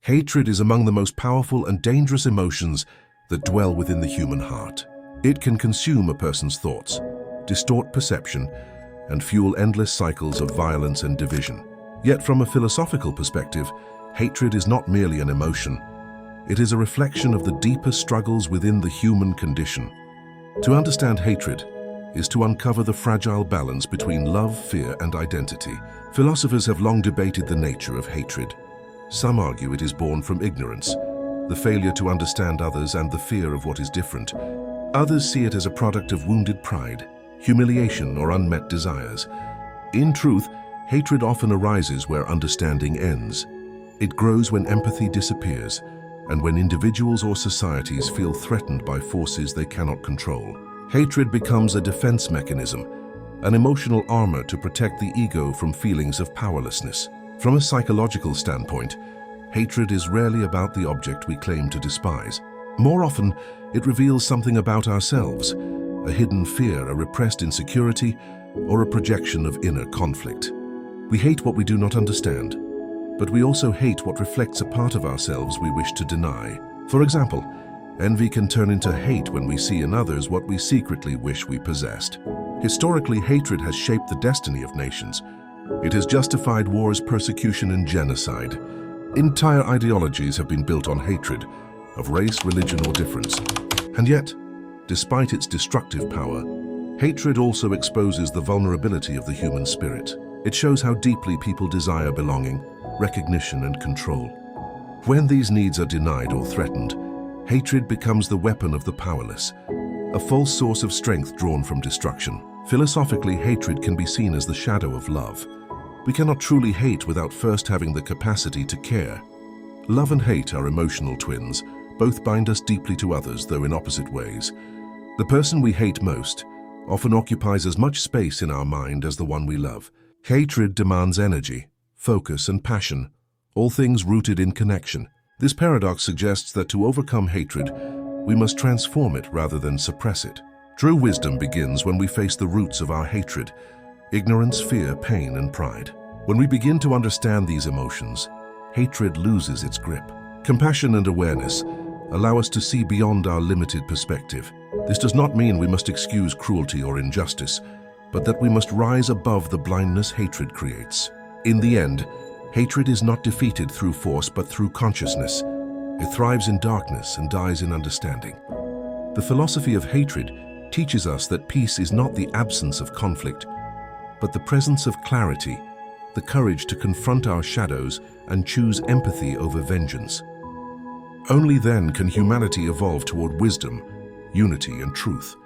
Hatred is among the most powerful and dangerous emotions that dwell within the human heart. It can consume a person's thoughts, distort perception, and fuel endless cycles of violence and division. Yet from a philosophical perspective, hatred is not merely an emotion. It is a reflection of the deeper struggles within the human condition. To understand hatred is to uncover the fragile balance between love, fear, and identity. Philosophers have long debated the nature of hatred. Some argue it is born from ignorance, the failure to understand others and the fear of what is different. Others see it as a product of wounded pride, humiliation, or unmet desires. In truth, hatred often arises where understanding ends. It grows when empathy disappears, and when individuals or societies feel threatened by forces they cannot control. Hatred becomes a defense mechanism, an emotional armor to protect the ego from feelings of powerlessness. From a psychological standpoint, hatred is rarely about the object we claim to despise. More often, it reveals something about ourselves, a hidden fear, a repressed insecurity, or a projection of inner conflict. We hate what we do not understand, but we also hate what reflects a part of ourselves we wish to deny. For example, envy can turn into hate when we see in others what we secretly wish we possessed. Historically, hatred has shaped the destiny of nations. It has justified wars, persecution, and genocide. Entire ideologies have been built on hatred, of race, religion, or difference. And yet, despite its destructive power, hatred also exposes the vulnerability of the human spirit. It shows how deeply people desire belonging, recognition, and control. When these needs are denied or threatened, hatred becomes the weapon of the powerless, a false source of strength drawn from destruction. Philosophically, hatred can be seen as the shadow of love. We cannot truly hate without first having the capacity to care. Love and hate are emotional twins. Both bind us deeply to others, though in opposite ways. The person we hate most often occupies as much space in our mind as the one we love. Hatred demands energy, focus, and passion, all things rooted in connection. This paradox suggests that to overcome hatred, we must transform it rather than suppress it. True wisdom begins when we face the roots of our hatred: ignorance, fear, pain, and pride. When we begin to understand these emotions, hatred loses its grip. Compassion and awareness allow us to see beyond our limited perspective. This does not mean we must excuse cruelty or injustice, but that we must rise above the blindness hatred creates. In the end, hatred is not defeated through force but through consciousness. It thrives in darkness and dies in understanding. The philosophy of hatred teaches us that peace is not the absence of conflict, but the presence of clarity, the courage to confront our shadows and choose empathy over vengeance. Only then can humanity evolve toward wisdom, unity, and truth.